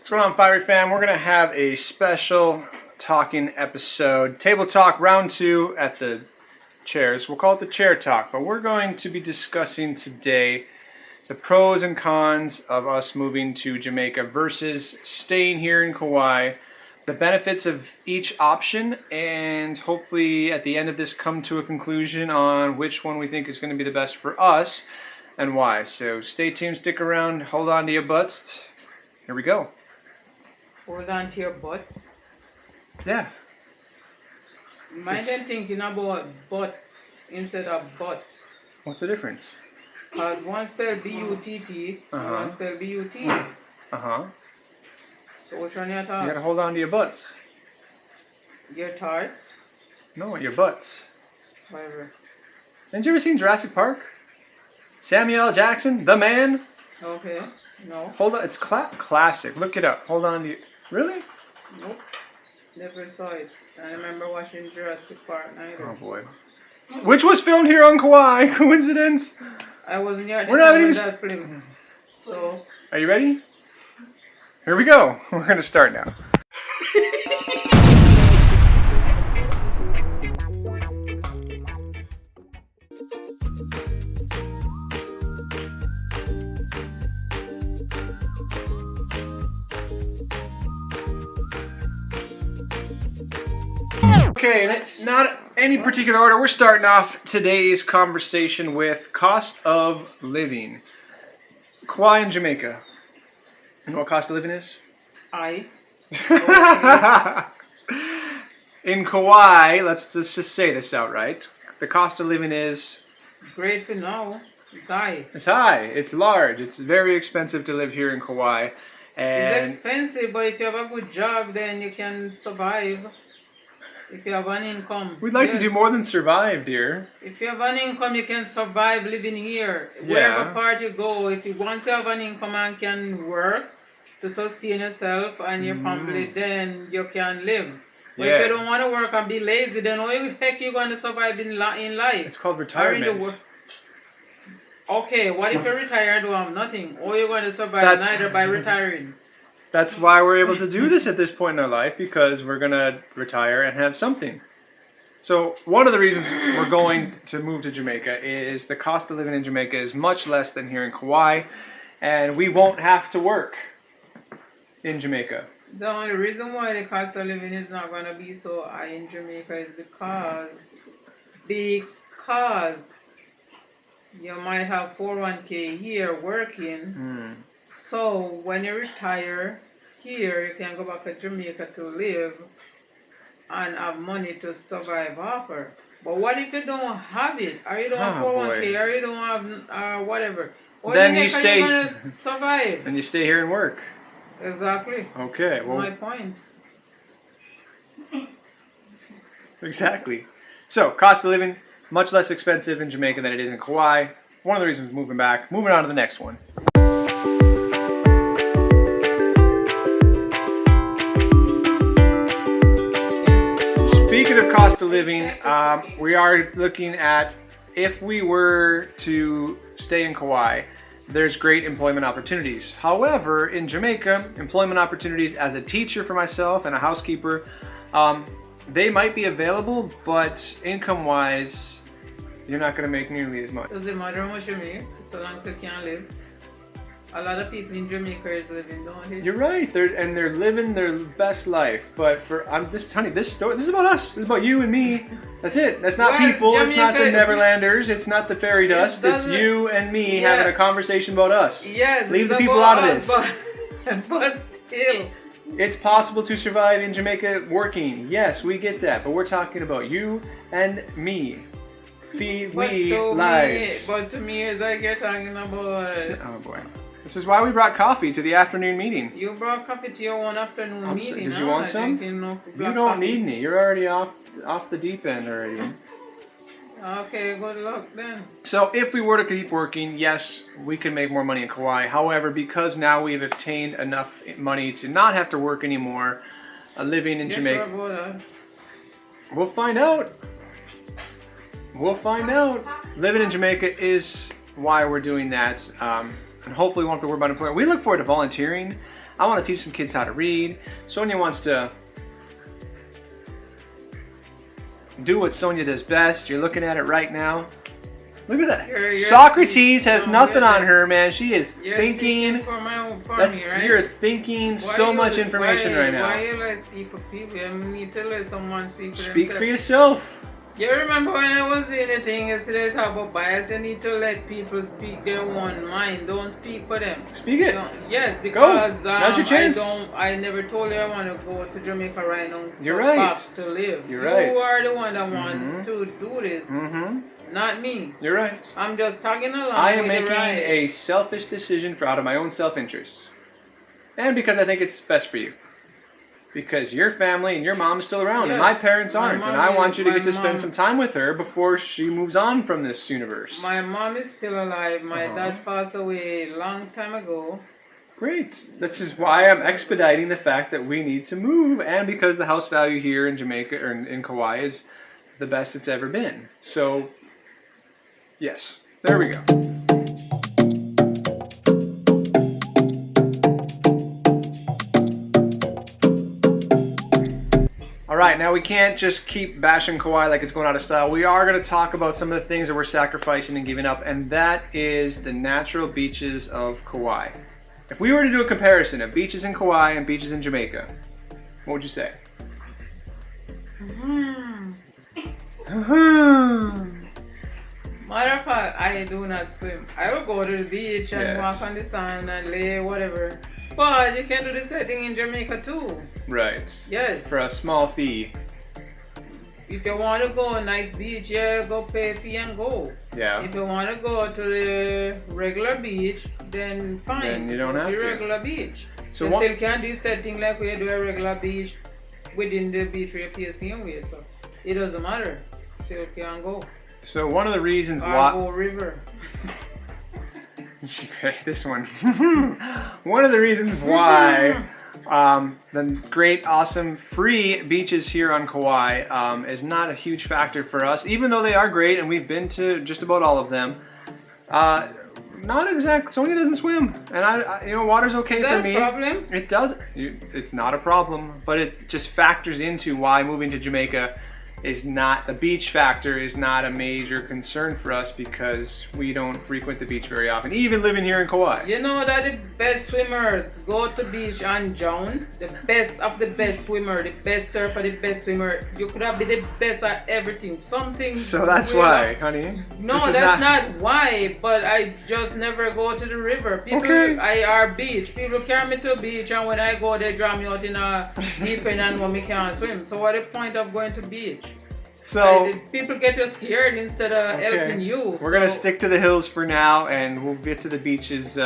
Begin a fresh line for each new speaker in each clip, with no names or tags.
What's going on, Fiery Fam? We're going to have a special talking episode. Table Talk Round 2 at the chairs. We'll call it the Chair Talk, but we're going to be discussing today the pros and cons of us moving to Jamaica versus staying here in Kauai, the benefits of each option, and hopefully at the end of this come to a conclusion on which one we think is going to be the best for us and why. So stay tuned, stick around, hold on to your butts. Here we go.
Hold on to your butts.
Yeah.
Mind them thinking about butt instead of butts.
What's the difference?
Because one spell B-U-T-T and one spell B-U-T.
Uh-huh.
So which one you
You
talk?
gotta hold on to your butts.
Your tarts?
No, your butts.
Whatever.
Haven't you ever seen Jurassic Park? Samuel L. Jackson, the man?
Okay. No.
Hold on, it's classic. Look it up. Hold on to you. Really?
Nope. Never saw it. I remember watching Jurassic Park neither.
Oh boy. Which was filmed here on Kauai. Coincidence?
I wasn't here at the
We're not
time
even
of that film. So,
Are you ready? Here we go. We're gonna start now. Okay, in not any particular order, we're starting off today's conversation with cost of living. Kauai and Jamaica. You know what cost of living is? In Kauai, let's just say this outright. The cost of living is...
great for now. It's high.
It's high. It's large. It's very expensive to live here in Kauai. And
It's expensive, but if you have a good job, then you can survive. If you have an income.
we'd like to
Yes.
do more than survive, dear.
If you have an income, you can survive living here.
Yeah.
Wherever part you go, if you want to have an income and can work to sustain yourself and your family, then you can live. But
Yeah.
if you don't want to work and be lazy, then how the heck you going to survive in life?
It's called
Or in the
retirement.
Okay, what if you retire and don't have nothing? Or you're going to survive
That's-
neither by retiring?
That's why we're able to do this at this point in our life, because we're going to retire and have something. So one of the reasons we're going to move to Jamaica is the cost of living in Jamaica is much less than here in Kauai, and we won't have to work in Jamaica.
The only reason why the cost of living is not going to be so high in Jamaica is because you might have 401k here working. So when you retire here, you can go back to Jamaica to live and have money to survive offer. But what if you don't have it? Or you don't have
Oh,
401k,
boy.
or you don't have whatever? What
Then
the
you
heck
stay-
are you going to survive?
And you stay here and work.
Exactly.
Okay, well,
My point.
exactly. So, cost of living, much less expensive in Jamaica than it is in Kauai. One of the reasons moving back. Moving on to the next one. Speaking of cost of living, we are looking at if we were to stay in Kauai, there's great employment opportunities. However, in Jamaica, employment opportunities as a teacher for myself and a housekeeper, they might be available, but income-wise, you're not going to make nearly as much.
Does it matter how much you make, so long as you can live? A lot of people in Jamaica is living, don't they?
You're right. They're living their best life. But this story. This is about us. This is about you and me. That's it. That's not
Well,
people. It's not the
Jamaica-
Neverlanders. It's not the fairy dust. It's
doesn't-
you and me
Yeah.
having a conversation about us.
Yes,
Leave
it's
the people
about
out of
us,
this.
But still,
It's possible to survive in Jamaica working. Yes, we get that. But we're talking about you and me. We lives.
But to me, as I get talking about,
Oh boy. This is why we brought coffee to the afternoon meeting.
you brought coffee to your one afternoon
I'm
meeting.
did you
I'm
want
not
some?
drinking no
You
black
don't
coffee.
need me. You're already off the deep end already.
Okay, good luck then.
So if we were to keep working, yes, we can make more money in Kauai. However, because now we've obtained enough money to not have to work anymore, living in
Yes,
Jamaica,
sure about that.
we'll find out. We'll find out. Living in Jamaica is why we're doing that. And hopefully we won't have to worry about employment. We look forward to volunteering I want to teach some kids how to read. Sonia wants to do what Sonia does best. You're looking at it right now. Look at that. Socrates has nothing on her, man. She is thinking.
For
That's
me, right?
You're thinking so much information right now.
Why you like speak for people? I need to let someone speak for
Speak
themselves.
for yourself.
You remember when I was doing the thing yesterday, talk about bias? You need to let people speak their one mind. Don't speak for them.
Speak it.
Yes, because
Now's your chance.
I never told you I want to go to Jamaica right now.
You're right.
Back to live.
You're right.
You are the one that want to do this. Not me.
You're right.
I'm just tagging along.
I am
with
making
the ride.
a selfish decision out of my own self-interest. And because I think it's best for you. Because your family and your mom is still around, and my
Yes,
parents
my
aren't. And
mom
I want you to
my
get to spend
mom-
some time with her before she moves on from this universe.
My mom is still alive. My dad passed away a long time ago.
Great. This is why I'm expediting the fact that we need to move, and because the house value here in Jamaica or in Kauai is the best it's ever been. So, yes, there we go. All right, now we can't just keep bashing Kauai like it's going out of style. We are going to talk about some of the things that we're sacrificing and giving up, and that is the natural beaches of Kauai. If we were to do a comparison of beaches in Kauai and beaches in Jamaica, what would you say?
Matter of fact, I do not swim. I will go to the beach and walk on the sand and lay whatever. But you can do the same thing in Jamaica too.
Right.
Yes.
For a small fee.
If you want to go a nice beach, yeah, go pay a fee and go.
Yeah.
If you want to go to the regular beach, then fine.
Then you don't
go
have
to the
to.
regular beach.
So
you
what-
still can't do setting like we do a regular beach within the beach where you pay the same way. So it doesn't matter. Still can go.
So one of the reasons
Or
why
go river.
this one. One of the reasons why the great, awesome, free beaches here on Kauai is not a huge factor for us, even though they are great and we've been to just about all of them. Not exact. Sonia doesn't swim, and I water's okay
Is
for
that
me.
a problem?
It does. It's not a problem, but it just factors into why moving to Jamaica is not, the beach factor is not a major concern for us because we don't frequent the beach very often, even living here in Kauai.
You know that the best swimmers go to beach and drown. The best of the best swimmer, the best surfer, the best swimmer. You could have been the best at everything. Something.
So that's
weird.
why, honey.
No,
This is
that's not why. But I just never go to the river. People,
Okay.
I are beach. People carry me to the beach, and when I go, they draw me out in a deep end and when me can't swim. So what the point of going to beach?
So
People get you scared instead of helping you.
we're gonna stick to the hills for now, and we'll get to the beaches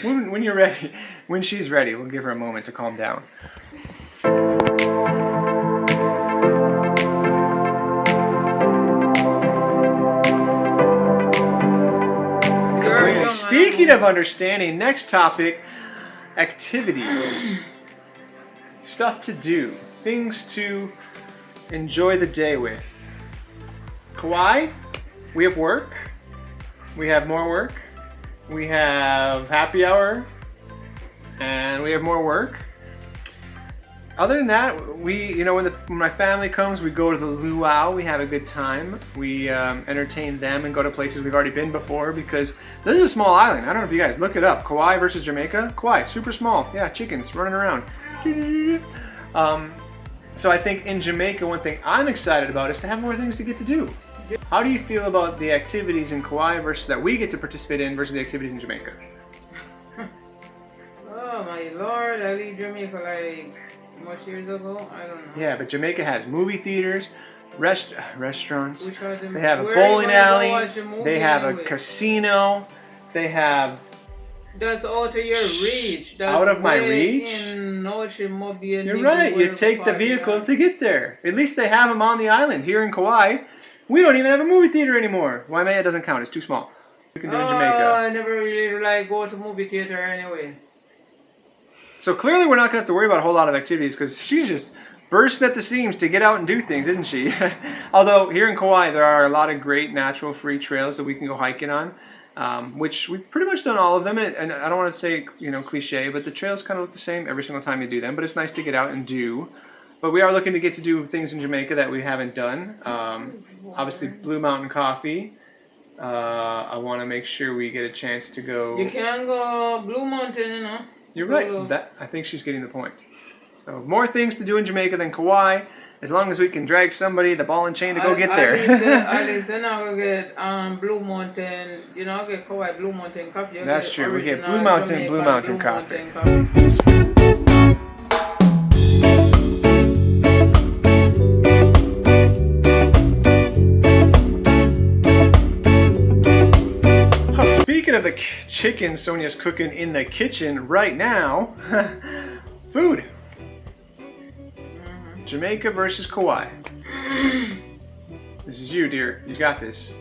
when you're ready. When she's ready, we'll give her a moment to calm down. Speaking of understanding, next topic, activities. Stuff to do, things to enjoy the day with. Kauai, we have work, we have more work, we have happy hour, and we have more work. Other than that, when my family comes, we go to the luau, we have a good time. We entertain them and go to places we've already been before because this is a small island. I don't know if you guys look it up. Kauai versus Jamaica. Kauai, super small. Yeah, chickens running around. So I think in Jamaica, one thing I'm excited about is to have more things to get to do. How do you feel about the activities in Kauai versus that we get to participate in versus the activities in Jamaica?
Oh my lord, I leave Jamaica like much years ago. I don't know.
Yeah, but Jamaica has movie theaters, restaurants.
Which are the,
They have a
where you
bowling
gonna go
alley.
watch a movie
They have a
anyway?
casino. They have.
That's out of your reach. That's
Out of my
way
reach?
In Ocean Mobile.
You're right. You take the vehicle to get there. At least they have them on the island. Here in Kauai, we don't even have a movie theater anymore. Waimea doesn't count. It's too small. You can do it in Jamaica.
I never really like go to movie theater anyway.
So clearly we're not going to have to worry about a whole lot of activities because she's just bursting at the seams to get out and do things, isn't she? Although here in Kauai there are a lot of great natural free trails that we can go hiking on. which we've pretty much done all of them. And I don't want to say, cliche, but the trails kind of look the same every single time you do them. But it's nice to get out and do. But we are looking to get to do things in Jamaica that we haven't done. Obviously, Blue Mountain Coffee. I want to make sure we get a chance to go.
You can go Blue Mountain,
You're right. I think she's getting the point. So more things to do in Jamaica than Kauai, as long as we can drag somebody the ball and chain to go get there.
At least I will get Blue Mountain. Get Kauai Blue Mountain coffee.
That's true. We get Blue Mountain coffee. Speaking of the chicken Sonia's cooking in the kitchen right now, food. Jamaica versus Kauai. This is you, dear. You got this.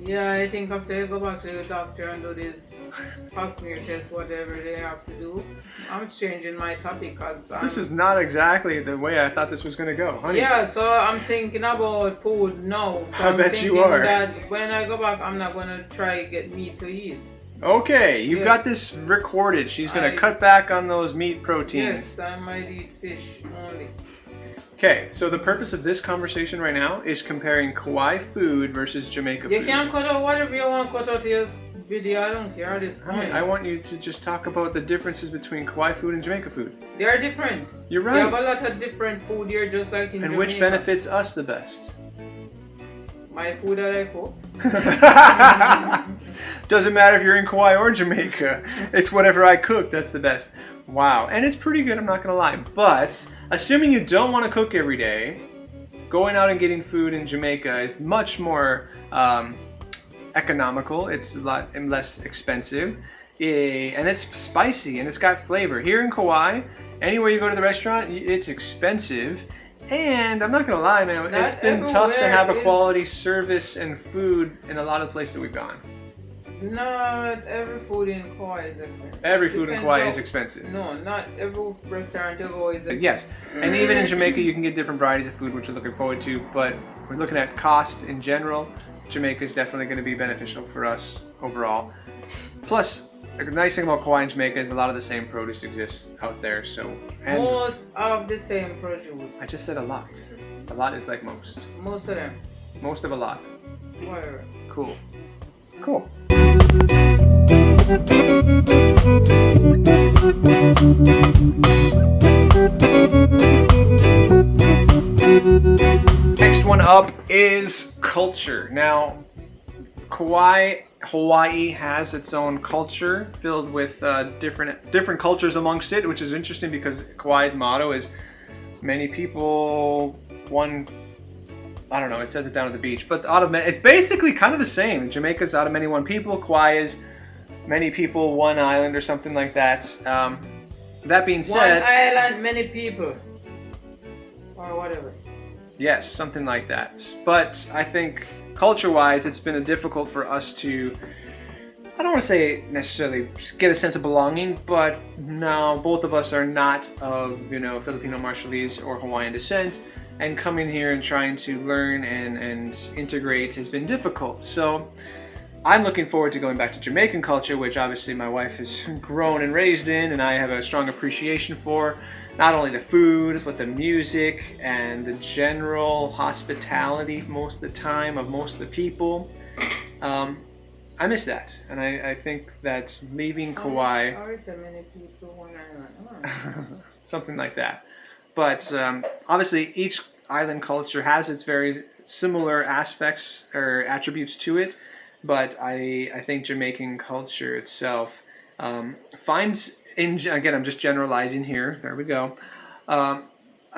Yeah, I think after I go back to the doctor and do this pap smear test, whatever they have to do, I'm changing my topic because
this is not exactly the way I thought this was going to go, honey.
Yeah, so I'm thinking about food now. So
I bet you are.
That when I go back, I'm not going to try to get meat to eat.
Okay, you've got this recorded. She's going to cut back on those meat proteins.
Yes, I might eat fish only.
Okay, so the purpose of this conversation right now is comparing Kauai food versus Jamaica food.
You can cut out whatever you want cut out your video. I don't care at this point.
I want you to just talk about the differences between Kauai food and Jamaica food.
They are different.
You're right.
We have a lot of different food here, just like in Jamaica.
And which benefits us the best?
My food that I cook.
Doesn't matter if you're in Kauai or Jamaica. It's whatever I cook that's the best. Wow, and it's pretty good, I'm not gonna lie. But assuming you don't want to cook every day, going out and getting food in Jamaica is much more economical. It's a lot less expensive, and it's spicy and it's got flavor. Here in Kauai, anywhere you go to the restaurant, it's expensive. And I'm not gonna lie, man, it's been tough to have a quality service and food in a lot of places that we've gone.
Not every food in Kauai is expensive.
Every food in Kauai is expensive.
No, not every restaurant you go is expensive.
Yes, and even in Jamaica you can get different varieties of food, which we're looking forward to, but we're looking at cost in general. Jamaica is definitely going to be beneficial for us overall. Plus, the nice thing about Kauai and Jamaica is a lot of the same produce exists out there, so... And
most of the same produce.
I just said a lot. A lot is like most.
Most of them.
Most of a lot.
Whatever.
Cool. Cool. Next one up is culture. Now, Hawaii has its own culture filled with different cultures amongst it, which is interesting because Kauai's motto is many people, one. I don't know, it says it down at the beach, but it's basically kind of the same. Jamaica's out of many one people, Kauai is many people, one island or something like that. That being said...
One island, many people. Or whatever.
Yes, something like that. But I think culture-wise, it's been difficult for us to, I don't want to say necessarily get a sense of belonging, but no, both of us are not of, Filipino Marshallese or Hawaiian descent. And coming here and trying to learn and integrate has been difficult. So I'm looking forward to going back to Jamaican culture, which obviously my wife has grown and raised in, and I have a strong appreciation for. Not only the food, but the music and the general hospitality most of the time of most of the people. I miss that, and I think that leaving Kauai... something like that. But obviously each island culture has its very similar aspects or attributes to it, but I think Jamaican culture itself finds, again I'm just generalizing here, there we go, a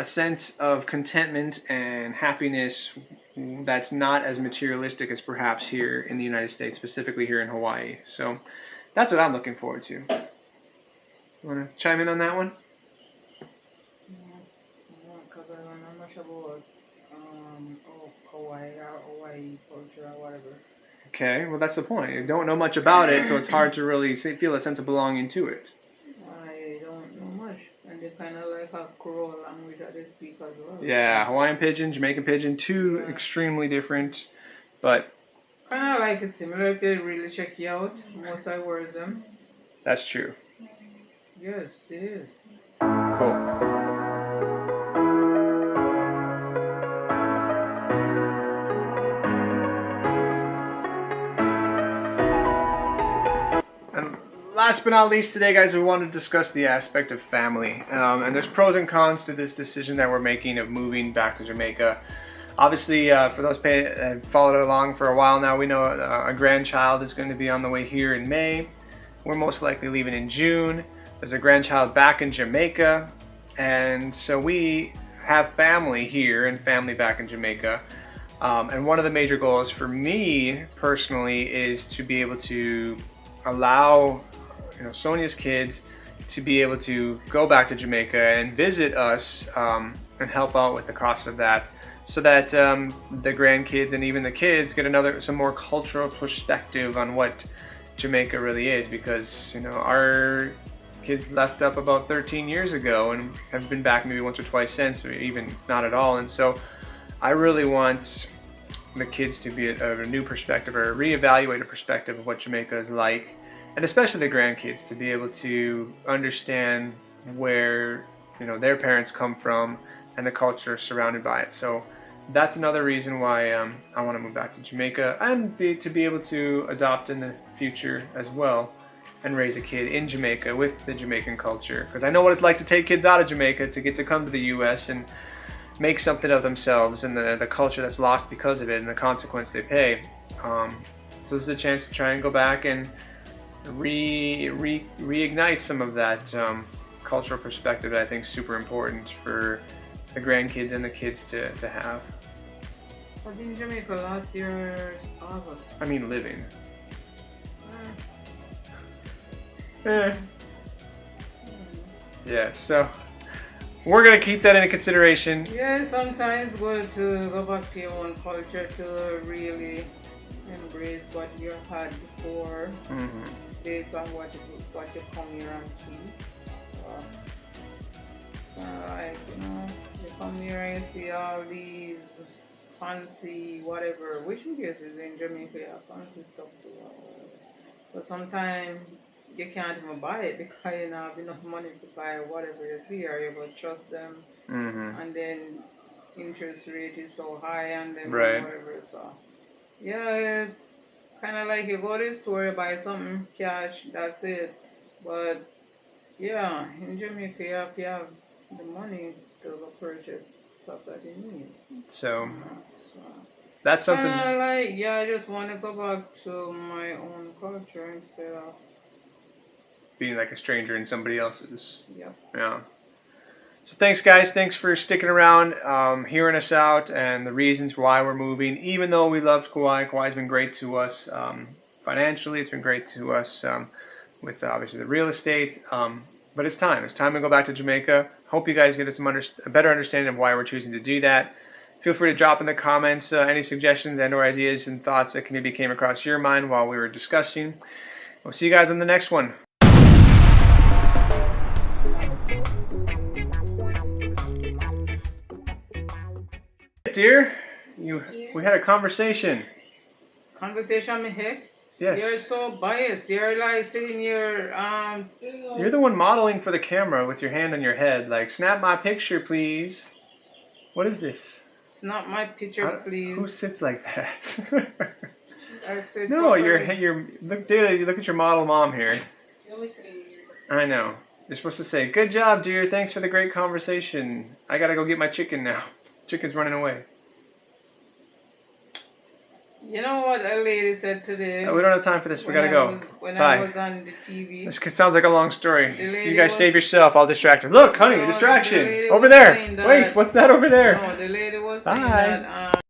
sense of contentment and happiness that's not as materialistic as perhaps here in the United States, specifically here in Hawaii. So that's what I'm looking forward to. You want to chime in on that one?
About Kauai or Hawaii culture or whatever.
Okay, well that's the point. You don't know much about it, so it's hard to really feel a sense of belonging to it.
I don't know much, and they kind of like a Creole language that they speak as well.
Yeah, Hawaiian Pidgin, Jamaican Pidgin, two extremely different, but
Kind of like it's similar if you really check you out. Most I wear them.
That's true.
Yes, it is.
Cool. And last but not least today, guys, we want to discuss the aspect of family. And there's pros and cons to this decision that we're making of moving back to Jamaica. Obviously, for those have followed along for a while now, we know a grandchild is going to be on the way here in May. We're most likely leaving in June. There's a grandchild back in Jamaica. And so we have family here and family back in Jamaica. And one of the major goals for me personally is to be able to allow Sonia's kids to be able to go back to Jamaica and visit us and help out with the cost of that, so that the grandkids and even the kids get some more cultural perspective on what Jamaica really is, because our kids left up about 13 years ago and have been back maybe once or twice since, or even not at all. And so I really want the kids to be a new perspective, or a reevaluated perspective of what Jamaica is like, and especially the grandkids to be able to understand where their parents come from and the culture surrounded by it. So that's another reason why I want to move back to Jamaica, and to be able to adopt in the future as well and raise a kid in Jamaica with the Jamaican culture, because I know what it's like to take kids out of Jamaica to get to come to the US and make something of themselves, and the culture that's lost because of it and the consequence they pay. So this is a chance to try and go back and reignite some of that cultural perspective that I think is super important for the grandkids and the kids to have.
I was in Jamaica last year, August.
I mean, living. Yeah, so we're gonna keep that into consideration.
Yeah, sometimes good to go back to your own culture to really embrace what you had before, based on what you come here and see. Like you come here and you see all these fancy whatever, which I guess is in Jamaica, yeah, fancy stuff too. But sometimes you can't even buy it because you don't have enough money to buy whatever you see, or you don't trust them, and then interest rate is so high on them,
right,
or whatever. So yeah, it's kind of like you go to the store, you buy something cash, that's it. But yeah, in Jamaica you have the money to go purchase stuff that you need.
So that's something.
I just want to go back to my own culture instead of
being like a stranger in somebody else's.
Yep.
Yeah. So thanks, guys. Thanks for sticking around, hearing us out, and the reasons why we're moving. Even though we loved Kauai, Kauai's been great to us financially. It's been great to us with obviously the real estate. But it's time. It's time to go back to Jamaica. Hope you guys get a better understanding of why we're choosing to do that. Feel free to drop in the comments any suggestions and/or ideas and thoughts that maybe came across your mind while we were discussing. We'll see you guys on the next one. Dear, we had a conversation.
Conversation, me heck?
Yes.
You're so biased. You're like sitting here.
You're the one modeling for the camera with your hand on your head, like, snap my picture, please. What is this?
It's not my picture, please.
Who sits like that?
I said
no, look at your model mom here. I know. You're supposed to say, "Good job, dear. Thanks for the great conversation. I gotta go get my chicken now. Chicken's running away."
You know what a lady said today?
We don't have time for this. We gotta go.
When
Bye.
I was on the TV.
This sounds like a long story. You guys save yourself. I'll distract her. Look, honey, distraction. Over there. Wait, what's that over there?
No, the lady was saying that